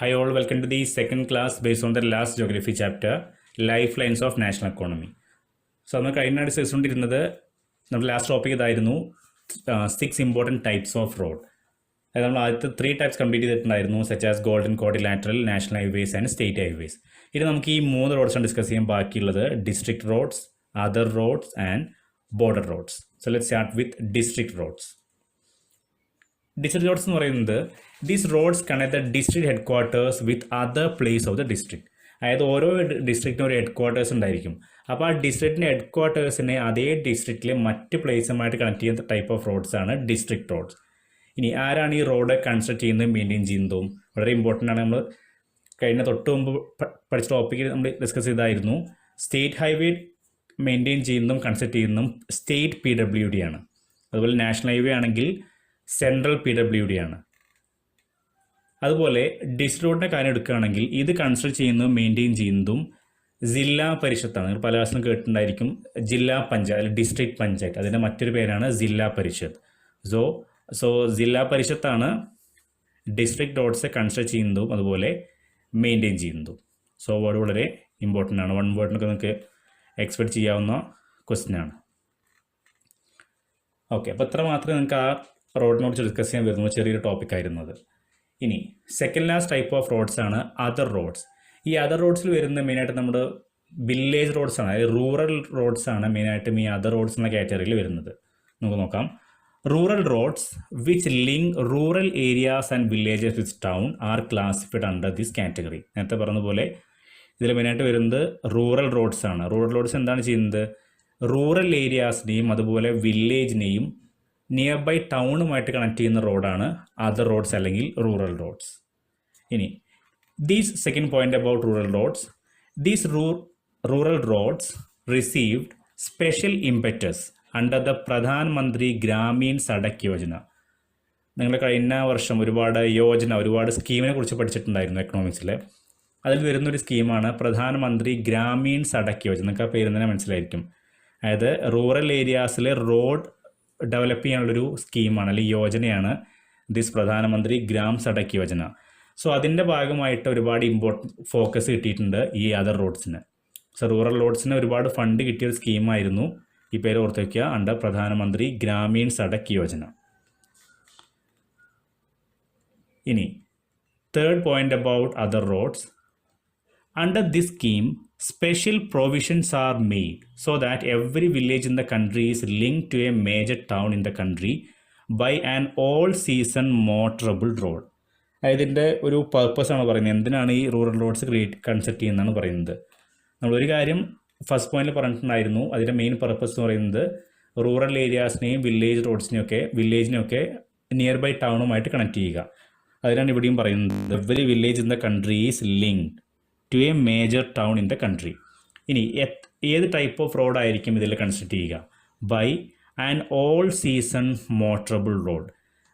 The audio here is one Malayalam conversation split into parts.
Hi all, welcome to the second class based on the last geography chapter, Lifelines of National Economy. So നമ്മൾ കഴിഞ്ഞ ഡിസ്കസ് ചെയ്തുകൊണ്ടിരുന്നത് നമ്മുടെ ലാസ്റ്റ് ടോപ്പിക് ഇതായിരുന്നു 6 ഇമ്പോർട്ടൻറ്റ് ടൈപ്സ് ഓഫ് റോഡ്. അതായത് നമ്മൾ ആദ്യത്തെ 3 ടൈപ്സ് കംപ്ലീറ്റ് ചെയ്തിട്ടുണ്ടായിരുന്നു, such as golden quadrilateral, national highways and state highways. ഇനി നമുക്ക് ഈ 3 റോഡ്സാണ് ഡിസ്കസ് ചെയ്യാൻ ബാക്കിയുള്ളത്, district roads, other roads and border roads. So let's start with district roads. District roads എന്ന് പറയുന്നത് these roads connect the district headquarters with other place of the district. അതായത് ഓരോ ഡിസ്ട്രിക്റ്റിനും ഒരു ഹെഡ് ക്വാർട്ടേഴ്സ് ഉണ്ടായിരിക്കും. അപ്പോൾ ആ ഡിസ്ട്രിക്റ്റിൻ്റെ ഹെഡ് ക്വാർട്ടേഴ്സിനെ അതേ ഡിസ്ട്രിക്റ്റിലെ മറ്റ് പ്ലേസുമായിട്ട് കണക്ട് ചെയ്യുന്ന ടൈപ്പ് ഓഫ് റോഡ്സ് ആണ് ഡിസ്ട്രിക്ട് റോഡ്സ്. ഇനി ആരാണ് ഈ റോഡ് കൺസ്ട്രക്ട് ചെയ്യുന്നതും മെയിൻറ്റെയിൻ ചെയ്യുന്നതും വളരെ ഇമ്പോർട്ടൻ്റ് ആണ്. നമ്മൾ കഴിഞ്ഞ തൊട്ട് മുമ്പ് പഠിച്ച ടോപ്പിക്കിൽ നമ്മൾ ഡിസ്കസ് ചെയ്തായിരുന്നു. സ്റ്റേറ്റ് ഹൈവേ മെയിൻറ്റെയിൻ ചെയ്യുന്നതും കൺസ്ട്രക്ട് ചെയ്യുന്നതും സ്റ്റേറ്റ് PWD ആണ്. അതുപോലെ നാഷണൽ ഹൈവേ ആണെങ്കിൽ സെൻട്രൽ PWD ആണ്. അതുപോലെ ഡിസ്ട്രിക്ട് റോഡിൻ്റെ കാര്യം എടുക്കുകയാണെങ്കിൽ ഇത് കൺസ്ട്രക്ട് ചെയ്യുന്നതും മെയിൻറ്റെയിൻ ചെയ്യുന്നതും ജില്ലാ പരിഷത്താണ്. നിങ്ങൾ പല പ്രാവശ്യം കേട്ടിട്ടുണ്ടായിരിക്കും ജില്ലാ പഞ്ചായത്ത്, ഡിസ്ട്രിക്ട് പഞ്ചായത്ത്, അതിൻ്റെ മറ്റൊരു പേരാണ് ജില്ലാ പരിഷത്ത്. സോ ജില്ലാ പരിഷത്താണ് ഡിസ്ട്രിക്ട് റോഡ്സ് കൺസ്ട്രക്ട് ചെയ്യുന്നതും അതുപോലെ മെയിൻറ്റെയിൻ ചെയ്യുന്നതും. സോ വേർഡ് വളരെ ഇമ്പോർട്ടൻ്റ് ആണ്. വൺ വേർഡിനൊക്കെ നിങ്ങൾക്ക് എക്സ്പെക്ട് ചെയ്യാവുന്ന ക്വസ്റ്റ്യൻ ആണ്. ഓക്കെ, അപ്പോൾ ഇത്ര മാത്രമേ നിങ്ങൾക്ക് ആ റോഡിനോട് ഡിസ്കസ് ചെയ്യാൻ വരുമ്പോൾ ചെറിയൊരു ടോപ്പിക് ആയിരുന്നത്. ഇനി second last type of roads ആണ് അതർ റോഡ്സ്. ഈ അതർ റോഡ്സിൽ വരുന്ന മെയിനായിട്ട് നമ്മുടെ വില്ലേജ് റോഡ്സ് ആണ്, അതായത് റൂറൽ റോഡ്സ് ആണ് മെയിനായിട്ടും ഈ അതർ റോഡ്സ് എന്ന കാറ്റഗറിയിൽ വരുന്നത്. നമുക്ക് നോക്കാം. Rural roads which link rural areas and villages with town are classified under this category. നേരത്തെ പറഞ്ഞ പോലെ ഇതിൽ മെയിനായിട്ട് വരുന്നത് റൂറൽ റോഡ്സ് ആണ്. റൂറൽ റോഡ്സ് എന്താണ് ചെയ്യുന്നത്? റൂറൽ ഏരിയാസിനെയും അതുപോലെ വില്ലേജിനെയും നിയർ ബൈ ടൗണുമായിട്ട് കണക്ട് ചെയ്യുന്ന റോഡാണ് അതർ റോഡ്സ് അല്ലെങ്കിൽ റൂറൽ റോഡ്സ്. ഇനി these second point about rural roads, these rural roads received special impetus under the Pradhan Mantri Grameen Sadak Yojana. നിങ്ങൾ കഴിഞ്ഞ വർഷം ഒരുപാട് സ്കീമിനെ കുറിച്ച് പഠിച്ചിട്ടുണ്ടായിരുന്നു എക്കണോമിക്സിൽ. അതിൽ വരുന്നൊരു സ്കീമാണ് പ്രധാൻ മന്ത്രി ഗ്രാമീൺ സഡക് യോജന. നിങ്ങൾക്ക് ആ പേര് തന്നെ മനസ്സിലായിരിക്കും. അതായത് റൂറൽ ഏരിയാസിലെ റോഡ് ഡെവലപ്പ് ചെയ്യാനുള്ളൊരു സ്കീമാണ് അല്ലെങ്കിൽ യോജനയാണ് ദിസ് പ്രധാനമന്ത്രി ഗ്രാം സഡക് യോജന. സോ അതിൻ്റെ ഭാഗമായിട്ട് ഒരുപാട് ഫോക്കസ് കിട്ടിയിട്ടുണ്ട് ഈ അതർ റോഡ്സിന്. സോ റൂറൽ റോഡ്സിന് ഒരുപാട് ഫണ്ട് കിട്ടിയൊരു സ്കീമായിരുന്നു, ഈ പേര് ഓർത്ത് വയ്ക്കുക, അണ്ടർ പ്രധാനമന്ത്രി ഗ്രാമീൺ സഡക് യോജന. ഇനി third point about other roads, under this scheme special provisions are made so that every village in the country is linked to a major town in the country by an all season motorable road. ഇതിൻ്റെ ഒരു പർപ്പസാണ് പറയുന്നത്. എന്തിനാണ് ഈ റൂറൽ റോഡ്സ് കൺസെപ്റ്റ് ചെയ്യുന്നതാണ് പറയുന്നത്. നമ്മളൊരു കാര്യം ഫസ്റ്റ് പോയിന്റിൽ പറഞ്ഞിട്ടുണ്ടായിരുന്നു, അതിൻ്റെ മെയിൻ പർപ്പസ് എന്ന് പറയുന്നത് റൂറൽ ഏരിയാസിനെയും വില്ലേജിനെയൊക്കെ നിയർ ബൈ ടൗണുമായിട്ട് കണക്ട് ചെയ്യുക. അതിനാണ് ഇവിടെയും പറയുന്നത് every village in the country is linked to a major town in the country. ഇനി ഏത് ടൈപ്പ് ഓഫ് റോഡ് ആയിരിക്കും ഇതിൽ കൺസ്ട്രക്ട് ചെയ്യുക? By an all season motorable road.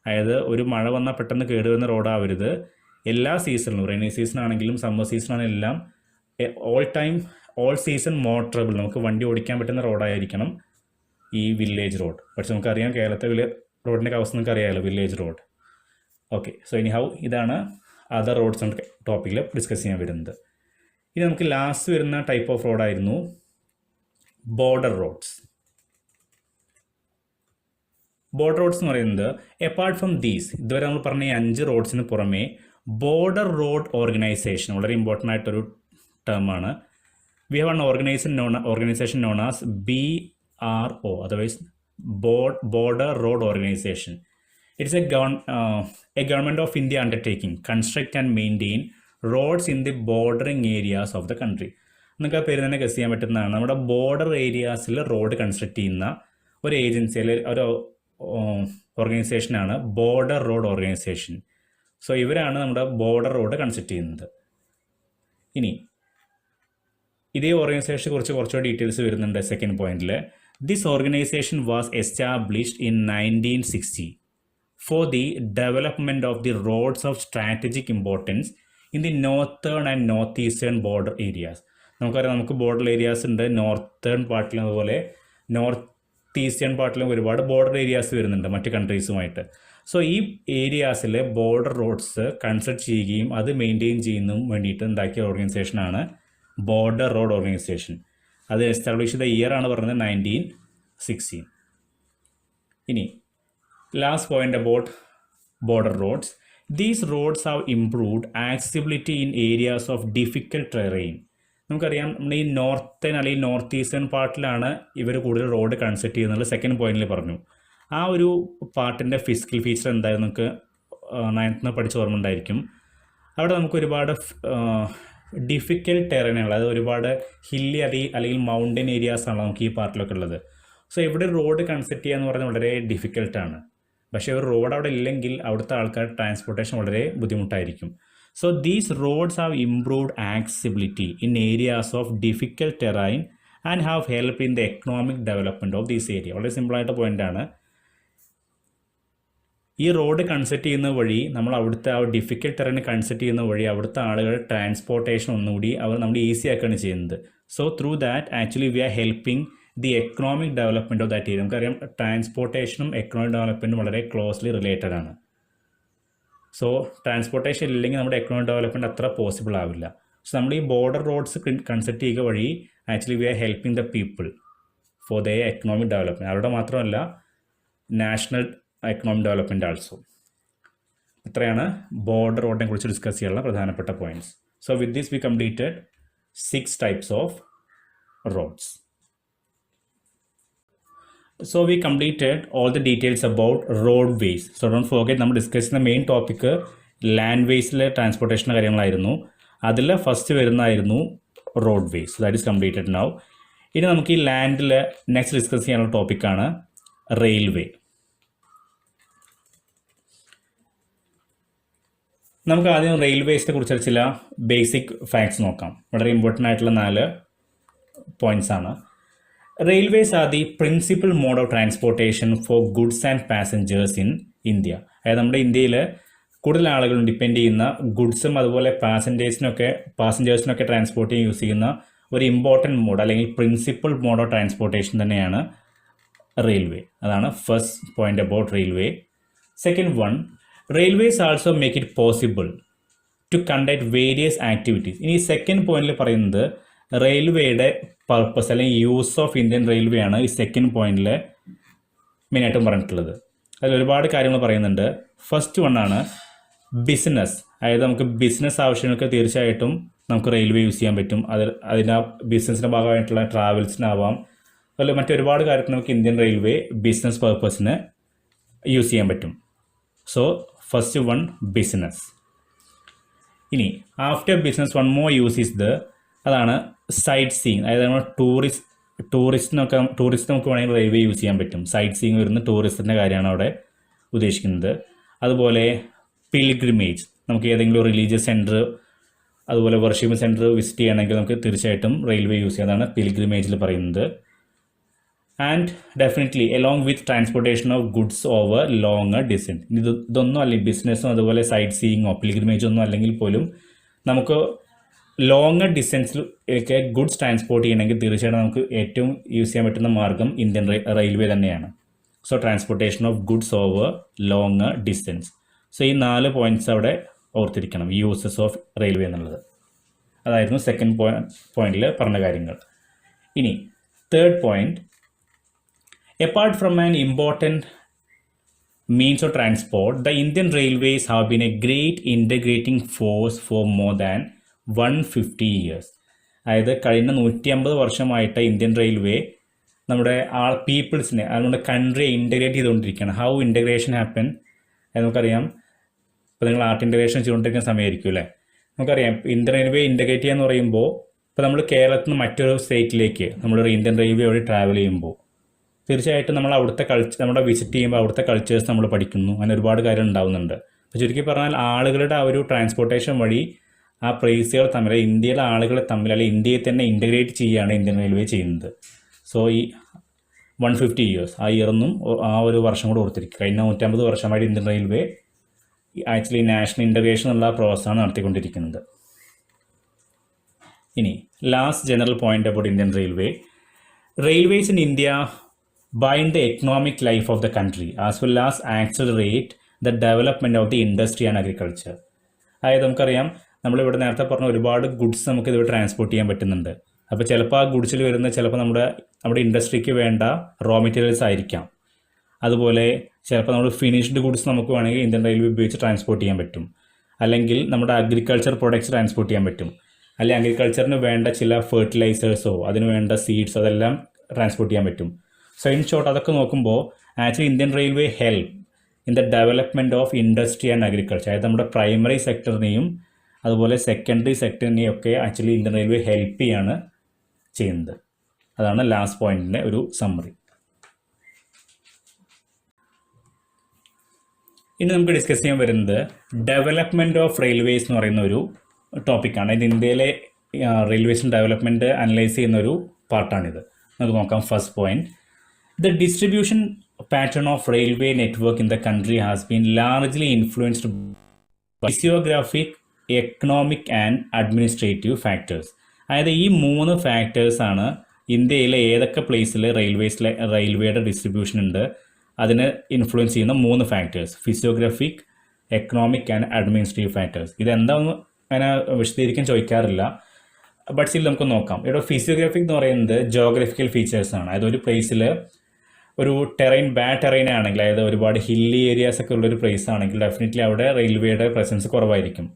അതായത് ഒരു മഴ വന്നാൽ പെട്ടെന്ന് കേടുവരുന്ന റോഡാവരുത്. എല്ലാ സീസണിലും, റെയിനി സീസൺ ആണെങ്കിലും സമ്മർ സീസൺ ആണെങ്കിലും എല്ലാം ഓൾ സീസൺ മോട്ടറബിൾ, നമുക്ക് വണ്ടി ഓടിക്കാൻ പറ്റുന്ന റോഡായിരിക്കണം ഈ വില്ലേജ് റോഡ്. പക്ഷെ നമുക്കറിയാം കേരളത്തിലെ റോഡിൻ്റെ അവസ്ഥ നിങ്ങൾക്ക് അറിയാമല്ലോ, വില്ലേജ് റോഡ്. ഓക്കെ, സോ ഇനി ഇതാണ് അതർ റോഡ്സ് എന്ന ടോപ്പിക്കിൽ ഡിസ്കസ് ചെയ്യാൻ വരുന്നത്. ഇനി നമുക്ക് ലാസ്റ്റ് വരുന്ന ടൈപ്പ് ഓഫ് റോഡായിരുന്നു ബോർഡർ റോഡ്സ്. ബോർഡർ റോഡ്സ് എന്ന് പറയുന്നത് അപ്പാർട്ട് ഫ്രം ദീസ്, ഇതുവരെ നമ്മൾ പറഞ്ഞ ഈ 5 റോഡ്സിന് പുറമെ ബോർഡർ റോഡ് ഓർഗനൈസേഷൻ വളരെ ഇമ്പോർട്ടൻ്റ് ആയിട്ടൊരു ടേമാണ്. We have an organisation known as BRO, otherwise border road organisation. It's a government of India undertaking construct and maintain roads in the bordering areas of the country. നിങ്ങൾക്ക് ആ പേര് തന്നെ ഗസ് ചെയ്യാൻ പറ്റുന്നതാണ്. നമ്മുടെ ബോർഡർ ഏരിയാസിൽ റോഡ് കൺസ്ട്രക്ട് ചെയ്യുന്ന ഒരു ഏജൻസി അല്ലെങ്കിൽ ഒരു ഓർഗനൈസേഷനാണ് ബോർഡർ റോഡ് ഓർഗനൈസേഷൻ. സോ ഇവരാണ് നമ്മുടെ ബോർഡർ റോഡ് കൺസ്ട്രക്ട് ചെയ്യുന്നത്. ഇനി ഇതേ ഓർഗനൈസേഷനെ കുറിച്ച് കുറച്ചുകൂടി ഡീറ്റെയിൽസ് വരുന്നുണ്ട് സെക്കൻഡ് പോയിന്റിൽ. This organisation was established in 1960 for the development of the roads of strategic importance in the northern and northeastern border areas. നമുക്കറിയാം, നമുക്ക് ബോർഡർ ഏരിയാസ് ഉണ്ട്. നോർത്തേൺ പാർട്ടിലും അതുപോലെ നോർത്ത് ഈസ്റ്റേൺ പാർട്ടിലും ഒരുപാട് ബോർഡർ ഏരിയാസ് വരുന്നുണ്ട് മറ്റ് കൺട്രീസുമായിട്ട്. സോ ഈ ഏരിയാസിൽ ബോർഡർ റോഡ്സ് കൺസ്ട്രക്ട് ചെയ്യുകയും അത് മെയിൻറ്റെയിൻ ചെയ്യുന്നതിനും വേണ്ടിയിട്ട് ഉണ്ടാക്കിയ ഓർഗനൈസേഷനാണ് ബോർഡർ റോഡ് ഓർഗനൈസേഷൻ. അത് എസ്റ്റാബ്ലിഷ് ചെയ്ത ഇയർ ആണ് പറഞ്ഞത് 1916. ഇനി last point about border roads. These roads have improved accessibility in areas of difficult terrain. നമുക്കറിയാം നമ്മൾ ഈ നോർത്തേൺ അല്ലെങ്കിൽ നോർത്ത് ഈസ്റ്റേൺ പാർട്ടിലാണ് ഇവർ കൂടുതൽ റോഡ് കൺസ്ട്രക്ട് ചെയ്യുന്നത്. സെക്കൻഡ് പോയിന്റിൽ പറഞ്ഞു. ആ ഒരു പാർട്ടിൻ്റെ ഫിസിക്കൽ ഫീച്ചർ എന്തായാലും നമുക്ക് 9th പഠിച്ച ഓർമ്മ ഉണ്ടായിരിക്കും. അവിടെ നമുക്ക് ഒരുപാട് ഡിഫിക്കൽട്ട് ടെറൈനുകൾ, അതായത് ഒരുപാട് ഹില്ലി അല്ലെങ്കിൽ മൗണ്ടൻ ഏരിയാസാണ് നമുക്ക് ഈ പാർട്ടിലൊക്കെ ഉള്ളത്. സോ ഇവിടെ റോഡ് കൺസ്ട്രക്ട് ചെയ്യുക എന്ന് പറയുന്നത് വളരെ ഡിഫിക്കൽട്ടാണ്. പക്ഷേ ഒരു റോഡ് അവിടെ ഇല്ലെങ്കിൽ അവിടുത്തെ ആൾക്കാർ ട്രാൻസ്പോർട്ടേഷൻ വളരെ ബുദ്ധിമുട്ടായിരിക്കും. So these roads have improved accessibility in areas of difficult terrain and have help in the economic development of these area. വളരെ സിമ്പിളായിട്ട് പോയിൻ്റാണ്. ഈ റോഡ് കൺസ്ട്രക്ട് ചെയ്യുന്ന വഴി നമ്മൾ അവിടുത്തെ ആ ഡിഫിക്കൽട്ട് ടെറൈൻ കൺസ്ട്രക്ട് ചെയ്യുന്ന വഴി അവിടുത്തെ ആളുകളുടെ ട്രാൻസ്പോർട്ടേഷൻ ഒന്നുകൂടി നമ്മൾ ഈസി ആക്കുകയാണ് ചെയ്യുന്നത്. So through that actually we are helping the economic development of that area. നമുക്കറിയാം ട്രാൻസ്പോർട്ടേഷനും എക്കണോമിക് ഡെവലപ്മെൻറ്റും വളരെ ക്ലോസ്ലി റിലേറ്റഡ് ആണ്. സോ ട്രാൻസ്പോർട്ടേഷൻ ഇല്ലെങ്കിൽ നമ്മുടെ എക്കണോമിക് ഡെവലപ്മെൻറ്റ് അത്ര പോസിബിൾ ആവില്ല. സോ നമ്മൾ ഈ ബോർഡർ റോഡ്സ് കൺസ്ട്രക്ട് ചെയ്യുക വഴി actually we are helping the people for the economic development. അവരുടെ മാത്രമല്ല നാഷണൽ എക്കണോമിക് ഡെവലപ്മെൻറ്റ് ആൾസോ. ഇത്രയാണ് ബോർഡർ റോഡിനെ കുറിച്ച് ഡിസ്കസ് ചെയ്യാനുള്ള പ്രധാനപ്പെട്ട points. So with this V completed 6 types of roads. So we completed all the details about roadways. So don't forget, നമ്മൾ ഡിസ്കസ് ചെയ്യുന്ന മെയിൻ ടോപ്പിക്ക് ലാൻഡ് വേസിലെ ട്രാൻസ്പോർട്ടേഷൻ്റെ കാര്യങ്ങളായിരുന്നു. അതിൽ ഫസ്റ്റ് വരുന്നതായിരുന്നു roadways. That is completed now. ഇനി നമുക്ക് ഈ ലാൻഡിൽ നെക്സ്റ്റ് ഡിസ്കസ് ചെയ്യാനുള്ള ടോപ്പിക്കാണ് റെയിൽവേ. നമുക്ക് ആദ്യം റെയിൽവേസിനെ കുറിച്ച് ചില ബേസിക് ഫാക്ട്സ് നോക്കാം. വളരെ ഇമ്പോർട്ടൻ്റ് ആയിട്ടുള്ള 4 പോയിന്റ്സ് ആണ്. Railways are the principal mode of transportation for goods and passengers in India. അതായത് നമ്മുടെ ഇന്ത്യയിൽ കൂടുതൽ ആളുകളും ഡിപ്പെൻഡ് ചെയ്യുന്ന ഗുഡ്സും അതുപോലെ പാസഞ്ചേഴ്സിനൊക്കെ ട്രാൻസ്പോർട്ട് ചെയ്യാൻ യൂസ് ചെയ്യുന്ന ഒരു ഇമ്പോർട്ടൻറ്റ് മോഡ് അല്ലെങ്കിൽ പ്രിൻസിപ്പൽ മോഡ് ഓഫ് ട്രാൻസ്പോർട്ടേഷൻ തന്നെയാണ് റെയിൽവേ. അതാണ് first point about railway. Second one, railways also make it possible to conduct various activities. ഇനി സെക്കൻഡ് പോയിന്റിൽ പറയുന്നത് റെയിൽവേയുടെ പർപ്പസ് അല്ലെങ്കിൽ യൂസ് ഓഫ് ഇന്ത്യൻ റെയിൽവേ ആണ് ഈ സെക്കൻഡ് പോയിന്റിൽ മെയിനായിട്ടും പറഞ്ഞിട്ടുള്ളത്. അതിൽ ഒരുപാട് കാര്യങ്ങൾ പറയുന്നുണ്ട്. ഫസ്റ്റ് വണ്ണാണ് ബിസിനസ്. അതായത് നമുക്ക് ബിസിനസ് ആവശ്യങ്ങൾക്ക് തീർച്ചയായിട്ടും നമുക്ക് റെയിൽവേ യൂസ് ചെയ്യാൻ പറ്റും. അതിൻ്റെ ബിസിനസ്സിൻ്റെ ഭാഗമായിട്ടുള്ള ട്രാവൽസിനാവാം, അതുപോലെ മറ്റൊരുപാട് കാര്യത്തിൽ നമുക്ക് ഇന്ത്യൻ റെയിൽവേ ബിസിനസ് പർപ്പസിന് യൂസ് ചെയ്യാൻ പറ്റും. So first one business. ഇനി after business one more use is അതാണ് സൈറ്റ് സീയിങ്. അതായത് നമ്മൾ ടൂറിസ്റ്റിനൊക്കെ നമുക്ക് വേണമെങ്കിൽ റെയിൽവേ യൂസ് ചെയ്യാൻ പറ്റും. സൈറ്റ് സീയിങ് വരുന്ന ടൂറിസത്തിൻ്റെ കാര്യമാണ് അവിടെ ഉദ്ദേശിക്കുന്നത്. അതുപോലെ പിൽഗ്രിമേജ്, നമുക്ക് ഏതെങ്കിലും റിലീജിയസ് സെൻറ്റർ അതുപോലെ വർഷിപ്പ് സെൻറ്റർ വിസിറ്റ് ചെയ്യണമെങ്കിൽ നമുക്ക് തീർച്ചയായിട്ടും റെയിൽവേ യൂസ് ചെയ്യാം. അതാണ് പിൽഗ്രിമേജിൽ പറയുന്നത്. And definitely along with transportation of goods over longer distance. ഇതൊന്നും അല്ലെങ്കിൽ ബിസിനസ്സും അതുപോലെ സൈറ്റ് സീയിങ്ങോ പിൽഗ്രിമേജോ ഒന്നും അല്ലെങ്കിൽ പോലും നമുക്ക് ലോങ്ങർ ഡിസ്റ്റൻസിലൊക്കെ ഗുഡ്സ് ട്രാൻസ്പോർട്ട് ചെയ്യണമെങ്കിൽ തീർച്ചയായിട്ടും നമുക്ക് ഏറ്റവും യൂസ് ചെയ്യാൻ പറ്റുന്ന മാർഗം ഇന്ത്യൻ റെയിൽവേ തന്നെയാണ്. So transportation of goods over longer distance. So ഈ 4 പോയിന്റ്സ് അവിടെ ഓർത്തിരിക്കണം, യൂസസ് ഓഫ് റെയിൽവേ എന്നുള്ളത്. അതായിരുന്നു സെക്കൻഡ് പോയിന്റിൽ പറഞ്ഞ കാര്യങ്ങൾ. ഇനി third point, apart from an important means of transport, the Indian railways have been a great integrating force for more than 150 years. അതായത് കഴിഞ്ഞ 150 വർഷമായിട്ട് ഇന്ത്യൻ റെയിൽവേ നമ്മുടെ പീപ്പിൾസിനെ, നമ്മുടെ കൺട്രിയെ ഇൻ്റഗ്രേറ്റ് ചെയ്തുകൊണ്ടിരിക്കുകയാണ്. ഹൗ ഇൻ്റഗ്രേഷൻ ഹാപ്പൻ നമുക്കറിയാം. ഇപ്പോൾ നിങ്ങൾ ആർട്ട് ഇൻ്റഗ്രേഷൻ ചെയ്തുകൊണ്ടിരിക്കുന്ന സമയമായിരിക്കും അല്ലേ. നമുക്കറിയാം ഇന്ത്യൻ റെയിൽവേ ഇൻ്റഗ്രേറ്റ് ചെയ്യാന്ന് പറയുമ്പോൾ ഇപ്പോൾ നമ്മൾ കേരളത്തിൽ നിന്ന് മറ്റൊരു സ്റ്റേറ്റിലേക്ക് നമ്മൾ ഇന്ത്യൻ റെയിൽവേ വഴി ട്രാവൽ ചെയ്യുമ്പോൾ തീർച്ചയായിട്ടും നമ്മൾ അവിടുത്തെ നമ്മുടെ വിസിറ്റ് ചെയ്യുമ്പോൾ അവിടുത്തെ കൾച്ചേഴ്സ് നമ്മൾ പഠിക്കുന്നു. അങ്ങനെ ഒരുപാട് കാര്യം ഉണ്ടാകുന്നുണ്ട്. അപ്പോൾ ചുരുക്കി പറഞ്ഞാൽ ആളുകളുടെ ആ ഒരു ട്രാൻസ്പോർട്ടേഷൻ വഴി ആ പ്രൈസുകൾ തമ്മിൽ, ഇന്ത്യയിലെ ആളുകളെ തമ്മിൽ അല്ലെങ്കിൽ ഇന്ത്യയെ തന്നെ ഇൻ്റഗ്രേറ്റ് ചെയ്യുകയാണ് ഇന്ത്യൻ റെയിൽവേ ചെയ്യുന്നത്. സോ ഈ 150 ഇയേഴ്സ്, ആ ഇയറൊന്നും ആ ഒരു വർഷം കൂടെ ഓർത്തിരിക്കുക. കഴിഞ്ഞ 150 വർഷമായിട്ട് Indian railway actually national integration എന്നുള്ള പ്രോസസ്സാണ് നടത്തിക്കൊണ്ടിരിക്കുന്നത്. ഇനി last general point about Indian railway. Railways in India bind the economic life of the country as well as accelerate the development of the industry and agriculture. അതായത് നമുക്കറിയാം, നമ്മളിവിടെ നേരത്തെ പറഞ്ഞ ഒരുപാട് ഗുഡ്സ് നമുക്ക് ഇതിവിടെ ട്രാൻസ്പോർട്ട് ചെയ്യാൻ പറ്റുന്നുണ്ട്. അപ്പോൾ ചിലപ്പോൾ ആ ഗുഡ്സിൽ വരുന്ന ചിലപ്പോൾ നമ്മുടെ ഇൻഡസ്ട്രിക്ക് വേണ്ട റോ മെറ്റീരിയൽസ് ആയിരിക്കാം. അതുപോലെ ചിലപ്പോൾ നമ്മൾ ഫിനിഷ്ഡ് ഗുഡ്സ് നമുക്ക് വേണമെങ്കിൽ ഇന്ത്യൻ റെയിൽവേ ഉപയോഗിച്ച് ട്രാൻസ്പോർട്ട് ചെയ്യാൻ പറ്റും. അല്ലെങ്കിൽ നമ്മുടെ അഗ്രികൾച്ചർ പ്രൊഡക്ട്സ് ട്രാൻസ്പോർട്ട് ചെയ്യാൻ പറ്റും. അല്ലെങ്കിൽ അഗ്രികൾച്ചറിന് വേണ്ട ചില ഫെർട്ടിലൈസേഴ്സോ അതിന് വേണ്ട സീഡ്സോ അതെല്ലാം ട്രാൻസ്പോർട്ട് ചെയ്യാൻ പറ്റും. സോ ഇൻ ഷോർട്ട് അതൊക്കെ നോക്കുമ്പോൾ actually Indian railway help in the development of industry and agriculture. അതായത് നമ്മുടെ പ്രൈമറി സെക്ടറിനെയും അതുപോലെ സെക്കൻഡറി സെക്ടറിനെയും ഒക്കെ ആക്ച്വലി ഇന്ത്യൻ റെയിൽവേ ഹെൽപ്പ് ചെയ്യാണ് ചെയ്യുന്നത്. അതാണ് ലാസ്റ്റ് പോയിന്റിൻ്റെ ഒരു സമ്മറി. ഇനി നമുക്ക് ഡിസ്കസ് ചെയ്യാൻ വരുന്നത് ഡെവലപ്മെൻറ്റ് ഓഫ് റെയിൽവേസ് എന്ന് പറയുന്ന ഒരു ടോപ്പിക്കാണ്. ഇത് ഇന്ത്യയിലെ റെയിൽവേസിൻ്റെ ഡെവലപ്മെൻറ്റ് അനലൈസ് ചെയ്യുന്ന ഒരു പാർട്ടാണിത്. നമുക്ക് നോക്കാം. First point, the distribution pattern of railway network in the country has been largely influenced by physiographic, economic and administrative factors. അതായത് ഈ 3 ഫാക്ടേഴ്സാണ് ഇന്ത്യയിലെ ഏതൊക്കെ പ്ലേസിൽ റെയിൽവേയുടെ ഡിസ്ട്രിബ്യൂഷൻ ഉണ്ട് അതിനെ ഇൻഫ്ലുവൻസ് ചെയ്യുന്ന 3 factors: physiographic, economic and administrative factors. ഇതെന്താണെന്ന് അങ്ങനെ വിശദീകരിക്കാൻ ചോദിക്കാറില്ല, ബട്ട് സ്റ്റിൽ നമുക്ക് നോക്കാം. ഇവിടെ ഫിസിയോഗ്രാഫിക് എന്ന് പറയുന്നത് ജോഗ്രഫിക്കൽ ഫീച്ചേഴ്സാണ്. അതായത് ഒരു പ്ലേസിൽ ഒരു ബാഡ് ടെറൈൻ ആണെങ്കിൽ, അതായത് ഒരുപാട് ഹില്ലി ഏരിയാസ് ഒക്കെ ഉള്ളൊരു പ്ലേസ് ആണെങ്കിൽ ഡെഫിനറ്റ്ലി അവിടെ റെയിൽവേയുടെ പ്രസൻസ് കുറവായിരിക്കും.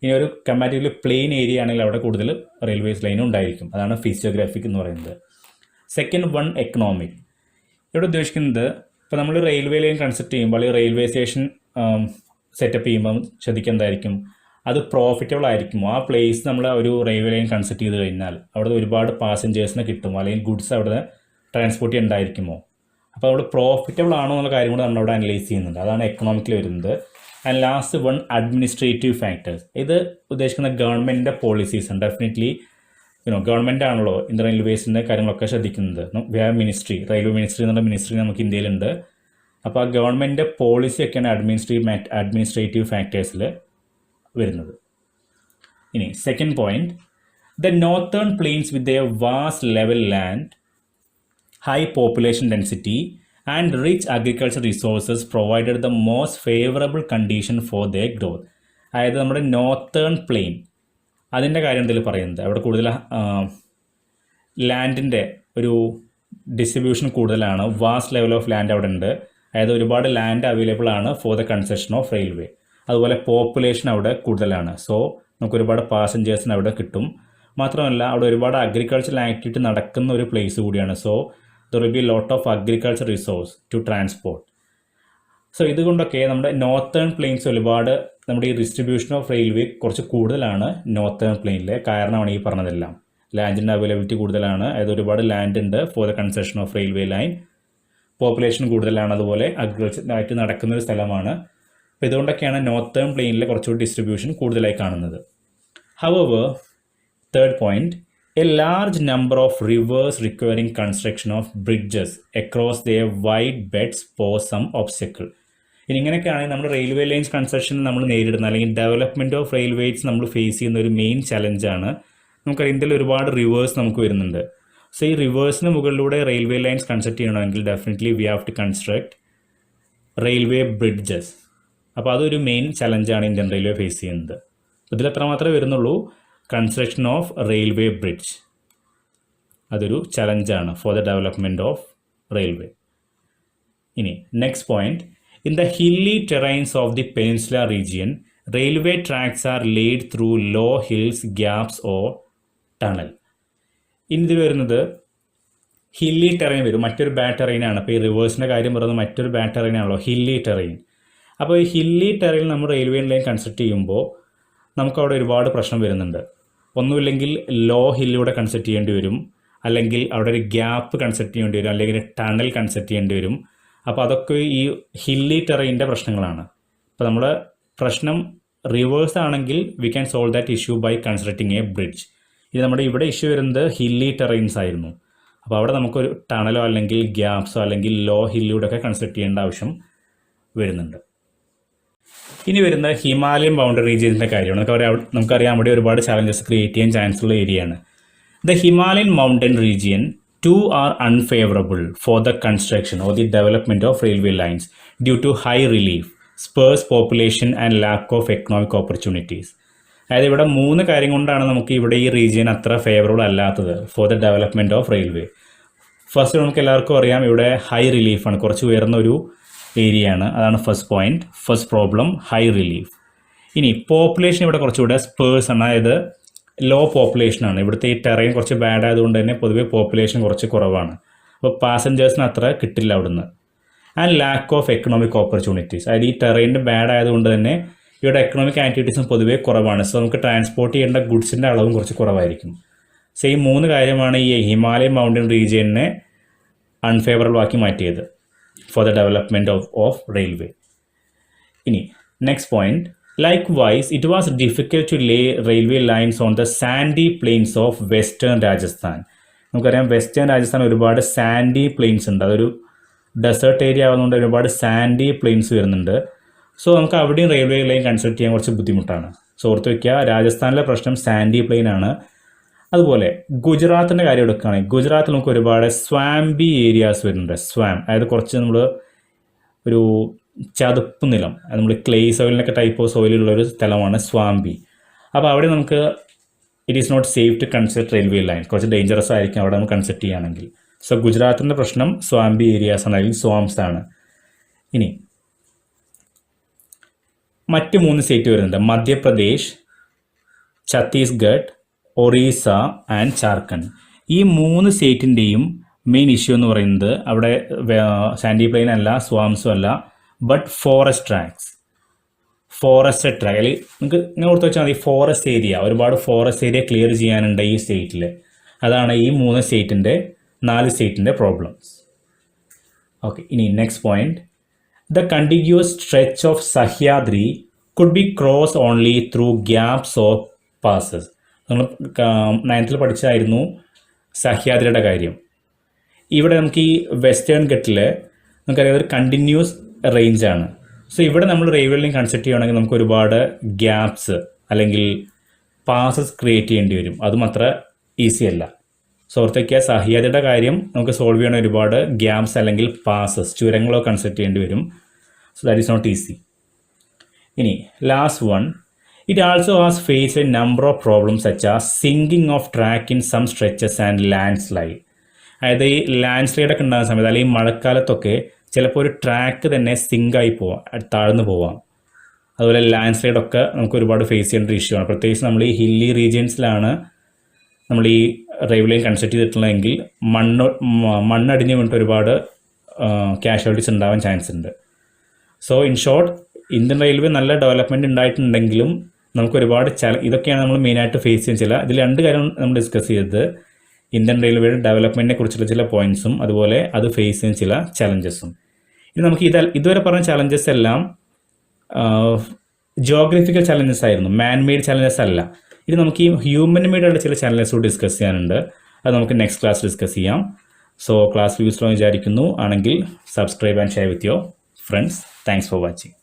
ഇനി ഒരു കമ്പാരിറ്റീവ്ലി പ്ലെയിൻ ഏരിയ ആണെങ്കിൽ അവിടെ കൂടുതൽ റെയിൽവേസ് ലൈനും ഉണ്ടായിരിക്കും. അതാണ് ഫിസിയോഗ്രാഫിക് എന്ന് പറയുന്നത്. Second one, economic. ഇവിടെ ഉദ്ദേശിക്കുന്നത് ഇപ്പോൾ നമ്മൾ റെയിൽവേ ലൈൻ കൺസെപ്റ്റ് ചെയ്യുമ്പോൾ അല്ലെങ്കിൽ റെയിൽവേ സ്റ്റേഷൻ സെറ്റപ്പ് ചെയ്യുമ്പോൾ ശ്രദ്ധിക്കുന്നതായിരിക്കും, അത് പ്രോഫിറ്റബിൾ ആയിരിക്കുമോ? ആ പ്ലേസ് നമ്മൾ ഒരു റെയിൽവേ ലൈൻ കൺസെപ്റ്റ് ചെയ്ത് കഴിഞ്ഞാൽ അവിടെ ഒരുപാട് പാസഞ്ചേഴ്സിനെ കിട്ടുമോ, അല്ലെങ്കിൽ ഗുഡ്സ് അവിടെ ട്രാൻസ്പോർട്ട് ചെയ്യണ്ടായിരിക്കുമോ? അപ്പോൾ അവിടെ പ്രോഫിറ്റബിൾ ആണോ എന്നുള്ള കാര്യം കൂടെ നമ്മളവിടെ അനലൈസ് ചെയ്യുന്നുണ്ട്. അതാണ് എക്കണോമിക്കിൽ വരുന്നത്. And last one, administrative factors. ഇത് ഉദ്ദേശിക്കുന്ന ഗവൺമെൻറ്റിൻ്റെ പോളിസീസാണ്. ഡെഫിനറ്റ്ലി ഗവൺമെൻറ് ആണല്ലോ ഇന്ത്യൻ റെയിൽവേസിൻ്റെ കാര്യങ്ങളൊക്കെ ശ്രദ്ധിക്കുന്നത്. We have ministry, railway ministry എന്നുള്ള മിനിസ്ട്രി നമുക്ക് ഇന്ത്യയിലുണ്ട്. അപ്പോൾ ആ ഗവൺമെൻറ്റിൻ്റെ പോളിസിയൊക്കെയാണ് അഡ്മിനിസ്ട്രേറ്റീവ് ഫാക്ടേഴ്സിൽ വരുന്നത്. ഇനി second point, the northern plains with a vast level land, high population density and rich agricultural resources provided the most favorable condition for their growth. അതായത് നമ്മുടെ നോർത്തേൺ പ്ലെയിൻ അതിൻ്റെ കാര്യം എന്തെങ്കിലും പറയുന്നത്, അവിടെ കൂടുതൽ ലാൻഡിൻ്റെ ഒരു ഡിസ്ട്രിബ്യൂഷൻ കൂടുതലാണ്. വാസ്റ്റ് ലെവൽ ഓഫ് ലാൻഡ് അവിടെ ഉണ്ട്. അതായത് ഒരുപാട് ലാൻഡ് അവൈലബിൾ ആണ് for the concession of railway. അതുപോലെ പോപ്പുലേഷൻ അവിടെ കൂടുതലാണ്. സോ നമുക്ക് ഒരുപാട് പാസഞ്ചേഴ്സിന് അവിടെ കിട്ടും. മാത്രമല്ല അവിടെ ഒരുപാട് അഗ്രികൾച്ചറൽ ആക്ടിവിറ്റി നടക്കുന്ന ഒരു പ്ലേസ് കൂടിയാണ്. So there will be a lot of agriculture resource to transport. So ഇതുകൊണ്ടൊക്കെ നമ്മുടെ നോർത്തേൺ പ്ലെയിൻസ് ഒരുപാട് നമ്മുടെ ഈ ഡിസ്ട്രിബ്യൂഷൻ ഓഫ് റെയിൽവേ കുറച്ച് കൂടുതലാണ് നോർത്തേൺ പ്ലെയിനിൽ. കാരണമാണ് ഈ പറഞ്ഞതെല്ലാം. ലാൻഡിൻ്റെ അവൈലബിലിറ്റി കൂടുതലാണ്, അതായത് ഒരുപാട് ലാൻഡ് ഉണ്ട് for the concession of railway line. Population കൂടുതലാണ്, അതുപോലെ അഗ്രികൾച്ചറായിട്ട് നടക്കുന്ന ഒരു സ്ഥലമാണ്. അപ്പോൾ ഇതുകൊണ്ടൊക്കെയാണ് നോർത്തേൺ പ്ലെയിനിൽ കുറച്ചുകൂടി ഡിസ്ട്രിബ്യൂഷൻ കൂടുതലായി കാണുന്നത്. However, third point, a large number of rivers requiring construction of bridges across their wide beds pose some obstacle. ഇങ്ങനെയൊക്കെയാണെങ്കിൽ നമ്മുടെ റെയിൽവേ ലൈൻസ് കൺസ്ട്രക്ഷൻ നമ്മൾ നേരിടുന്ന അല്ലെങ്കിൽ ഡെവലപ്മെൻറ്റ് ഓഫ് റെയിൽവേസ് നമ്മൾ ഫേസ് ചെയ്യുന്ന ഒരു മെയിൻ ചലഞ്ചാണ്. നമുക്കറിയാം ഇന്ത്യയിൽ ഒരുപാട് റിവേഴ്സ് നമുക്ക് വരുന്നുണ്ട്. സോ ഈ റിവേഴ്സിന് മുകളിലൂടെ റെയിൽവേ ലൈൻസ് കൺസ്ട്രക്ട് ചെയ്യണമെങ്കിൽ definitely we have to construct railway bridges. അപ്പോൾ അതൊരു മെയിൻ ചലഞ്ചാണ് ഇന്ത്യൻ റെയിൽവേ ഫേസ് ചെയ്യുന്നത്. ഇതിൽ എത്ര മാത്രമേ വരുന്നുള്ളൂ, കൺസ്ട്രക്ഷൻ ഓഫ് റെയിൽവേ ബ്രിഡ്ജ് അതൊരു ചലഞ്ചാണ് for the development of railway. ഇനി next point, in the hilly terrains of the peninsula region railway tracks are laid through low hills, gaps or tunnel. ഇനി ഇതിൽ വരുന്നത് ഹില്ലി ടെറൈൻ വരും, മറ്റൊരു ബാഡ് ടെറൈനാണ്. അപ്പോൾ ഈ റിവേഴ്സിൻ്റെ കാര്യം പറയുന്നത് മറ്റൊരു ബാഡ് ടെറൈനാണല്ലോ ഹില്ലി ടെറൈൻ. അപ്പോൾ ഈ ഹില്ലി ടെറൈൻ നമ്മൾ റെയിൽവേ ലൈൻ കൺസ്ട്രക്ട് ചെയ്യുമ്പോൾ നമുക്കവിടെ ഒരുപാട് പ്രശ്നം വരുന്നുണ്ട്. ഒന്നുമില്ലെങ്കിൽ ലോ ഹില്ലിലൂടെ കൺസെപ്റ്റ് ചെയ്യേണ്ടി വരും, അല്ലെങ്കിൽ അവിടെ ഒരു ഗ്യാപ്പ് കൺസെപ്റ്റ് ചെയ്യേണ്ടി വരും, അല്ലെങ്കിൽ ഒരു ടണൽ കൺസെപ്റ്റ് ചെയ്യേണ്ടി വരും. അപ്പോൾ അതൊക്കെ ഈ ഹില്ലി ടെറൈൻ്റെ പ്രശ്നങ്ങളാണ്. അപ്പോൾ നമ്മുടെ പ്രശ്നം റിവേഴ്സ് ആണെങ്കിൽ we can solve that issue by constructing a bridge. ഇത് നമ്മുടെ ഇവിടെ ഇഷ്യൂ വരുന്നത് ഹില്ലി ടെറൈൻസ് ആയിരുന്നു. അപ്പോൾ അവിടെ നമുക്കൊരു ടണലോ അല്ലെങ്കിൽ ഗ്യാപ്സോ അല്ലെങ്കിൽ ലോ ഹില്ലിലൂടെ ഒക്കെ കൺസ്ട്രക്ട് ചെയ്യേണ്ട ആവശ്യം വരുന്നുണ്ട്. ഇനി വരുന്ന ഹിമാലയൻ ബൗണ്ടറി റീജിയൻ്റെ കാര്യമാണ്. നമുക്കറിയാം അവിടെ ഒരുപാട് ചാലഞ്ചസ് ക്രിയേറ്റ് ചെയ്യാൻ ചാൻസ് ഉള്ള ഏരിയയാണ്. The Himalayan mountain region too are unfavourable for the construction or the development of railway lines due to high relief, sparse population and lack of economic opportunities. അതായത് ഇവിടെ 3 കാര്യം കൊണ്ടാണ് നമുക്ക് ഇവിടെ ഈ റീജിയൻ അത്ര ഫേവറബിൾ അല്ലാത്തത് four the development of railway. First നമുക്ക് എല്ലാവർക്കും അറിയാം ഇവിടെ ഹൈ റിലീഫാണ്, കുറച്ച് ഉയർന്ന ഒരു ഏരിയ ആണ്. അതാണ് first point, first problem, high relief. ഇനി പോപ്പുലേഷൻ ഇവിടെ കുറച്ചുകൂടെ സ്പേഴ്സ് ആണ്, അതായത് ലോ പോപ്പുലേഷനാണ്. ഇവിടുത്തെ ഈ ടെറൈൻ കുറച്ച് ബാഡ് ആയതുകൊണ്ട് തന്നെ പൊതുവെ പോപ്പുലേഷൻ കുറച്ച് കുറവാണ്. അപ്പോൾ പാസഞ്ചേഴ്സിന് അത്ര കിട്ടില്ല അവിടുന്ന്. And lack of economic opportunities, അതായത് ഈ ടെറൈൻ്റെ ബാഡ് ആയതുകൊണ്ട് തന്നെ ഇവിടെ എക്കണോമിക് ആക്ടിവിറ്റീസും പൊതുവെ കുറവാണ്. സോ നമുക്ക് ട്രാൻസ്പോർട്ട് ചെയ്യേണ്ട ഗുഡ്സിൻ്റെ അളവും കുറച്ച് കുറവായിരിക്കും. സോ ഈ 3 കാര്യമാണ് ഈ ഹിമാലയൻ മൗണ്ടൻ റീജിയനെ അൺഫേവറബിൾ ആക്കി മാറ്റിയത് for the development of railway. ഇനി next point, likewise it was difficult to lay railway lines on the sandy plains of western Rajasthan. നമുക്കറിയാം വെസ്റ്റേൺ രാജസ്ഥാൻ ഒരുപാട് സാൻഡി പ്ലെയിൻസ് ഉണ്ട്, അതൊരു ഡെസേർട്ട് ഏരിയ ആവുന്നതുകൊണ്ട് ഒരുപാട് സാൻഡി പ്ലെയിൻസ് വരുന്നുണ്ട്. സോ നമുക്ക് അവിടെയും റെയിൽവേ ലൈൻ കൺസ്ട്രക്ട് ചെയ്യാൻ കുറച്ച് ബുദ്ധിമുട്ടാണ്. സോ ഓർത്ത് വയ്ക്കുക, രാജസ്ഥാനിലെ പ്രശ്നം സാൻഡി പ്ലെയിൻ ആണ്. അതുപോലെ ഗുജറാത്തിൻ്റെ കാര്യം എടുക്കുകയാണെങ്കിൽ ഗുജറാത്തിൽ നമുക്ക് ഒരുപാട് സ്വാംബി ഏരിയാസ് വരുന്നുണ്ട്. അതായത് കുറച്ച് നമ്മൾ ഒരു ചതുപ്പ് നിലം, നമ്മൾ ക്ലേ സോയിലിനൊക്കെ ടൈപ്പ് ഓഫ് സോയിലുള്ള ഒരു സ്ഥലമാണ് സ്വാംബി. അപ്പോൾ അവിടെ നമുക്ക് it is not safe to construct railway line, കുറച്ച് ഡേഞ്ചറസ് ആയിരിക്കും അവിടെ നമുക്ക് കൺസ്ട്രക്ട് ചെയ്യുകയാണെങ്കിൽ. സോ ഗുജറാത്തിൻ്റെ പ്രശ്നം സ്വാംബി ഏരിയാസ് ആണ്, അല്ലെങ്കിൽ സ്വാംസ് ആണ്. ഇനി മറ്റ് 3 സ്റ്റേറ്റ് വരുന്നുണ്ട്, മധ്യപ്രദേശ്, ഛത്തീസ്ഗഡ്, ഒറീസ ആൻഡ് ജാർഖണ്ഡ്. ഈ 3 സ്റ്റേറ്റിൻ്റെയും മെയിൻ ഇഷ്യൂ എന്ന് പറയുന്നത് അവിടെ സാൻഡി പ്ലെയിൻ അല്ല, സ്വാംസും അല്ല, ബട്ട് ഫോറസ്റ്റ് ട്രാക്ക് അല്ലെങ്കിൽ നിങ്ങൾക്ക് ഇങ്ങനെ ഓർത്ത് വെച്ചാൽ മതി, ഫോറസ്റ്റ് ഏരിയ, ഒരുപാട് ഫോറസ്റ്റ് ഏരിയ ക്ലിയർ ചെയ്യാനുണ്ട് ഈ സ്റ്റേറ്റിൽ. അതാണ് ഈ 4 സ്റ്റേറ്റിൻ്റെ പ്രോബ്ലംസ്. ഓക്കെ, ഇനി next point, the continuous stretch of Sahyadri could be cross only through gaps of passes. നമ്മൾ 9th പഠിച്ചായിരുന്നു സഹ്യാദ്രിയുടെ കാര്യം. ഇവിടെ നമുക്ക് ഈ വെസ്റ്റേൺ ഘട്ടിൽ നമുക്കറിയാം ഒരു കണ്ടിന്യൂസ് റേഞ്ചാണ്. സോ ഇവിടെ നമ്മൾ റെയിൽവേ ലൈൻ കൺസ്ട്രക്ട് ചെയ്യുകയാണെങ്കിൽ നമുക്ക് ഒരുപാട് ഗ്യാപ്സ് അല്ലെങ്കിൽ പാസസ് ക്രിയേറ്റ് ചെയ്യേണ്ടി വരും. അതും അത്ര ഈസി അല്ല. സോ ഓർത്തേക്കുക, സഹ്യാദ്രിയുടെ കാര്യം നമുക്ക് സോൾവ് ചെയ്യണ ഒരുപാട് ഗ്യാപ്സ് അല്ലെങ്കിൽ പാസസ്, ചുരങ്ങളോ കൺസ്ട്രക്ട് ചെയ്യേണ്ടി വരും. So that is not easy. ഇനി last one, it also has face a number of problems such as sinking of track in some stretches and landslide. അതായത് ഈ ലാൻഡ് സ്ലൈഡൊക്കെ ഉണ്ടാകുന്ന സമയത്ത് അല്ലെങ്കിൽ മഴക്കാലത്തൊക്കെ ചിലപ്പോൾ ഒരു ട്രാക്ക് തന്നെ സിങ്കായി പോവാം, താഴ്ന്നു പോവാം. അതുപോലെ ലാൻഡ് സ്ലൈഡൊക്കെ നമുക്ക് ഒരുപാട് ഫേസ് ചെയ്യേണ്ട ഇഷ്യൂ ആണ്. പ്രത്യേകിച്ച് നമ്മൾ ഈ ഹില്ലി റീജിയൻസിലാണ് നമ്മൾ ഈ റെയിൽവേ ലൈൻ കൺസ്ട്രക്ട് ചെയ്തിട്ടുള്ളതെങ്കിൽ മണ്ണടിഞ്ഞ് വീണിട്ട് ഒരുപാട് കാഷ്വാലിറ്റീസ് ഉണ്ടാവാൻ ചാൻസ് ഉണ്ട്. So in short, Indian railway നല്ല ഡെവലപ്മെൻറ്റ് ഉണ്ടായിട്ടുണ്ടെങ്കിലും നമുക്ക് ഒരുപാട് ഇതൊക്കെയാണ് നമ്മൾ മെയിനായിട്ട് ഫേസ് ചെയ്യുന്ന ഇതിൽ 2 കാര്യം നമ്മൾ ഡിസ്കസ് ചെയ്തത്, ഇന്ത്യൻ റെയിൽവേയുടെ ഡെവലപ്മെൻറ്റിനെ കുറിച്ചുള്ള ചില പോയിന്റ്സും അതുപോലെ അത് ഫേസ് ചെയ്യുന്ന ചില ചലഞ്ചസും. ഇനി നമുക്ക് ഇതുവരെ പറഞ്ഞ ചലഞ്ചസ് എല്ലാം ജിയോഗ്രഫിക്കൽ ചലഞ്ചസ് ആയിരുന്നു, മാൻ മെയ്ഡ് ചലഞ്ചസ് അല്ല. ഇനി നമുക്ക് ഈ ഹ്യൂമൻ മെയ്ഡായിട്ട് ചില ചലഞ്ചസ് ഡിസ്കസ് ചെയ്യാനുണ്ട്. അത് നമുക്ക് നെക്സ്റ്റ് ക്ലാസ് ഡിസ്കസ് ചെയ്യാം. സോ ക്ലാസ് യൂസ്ഫുൾ വിചാരിക്കുന്നു. ആണെങ്കിൽ subscribe and share with your friends. Thanks for watching.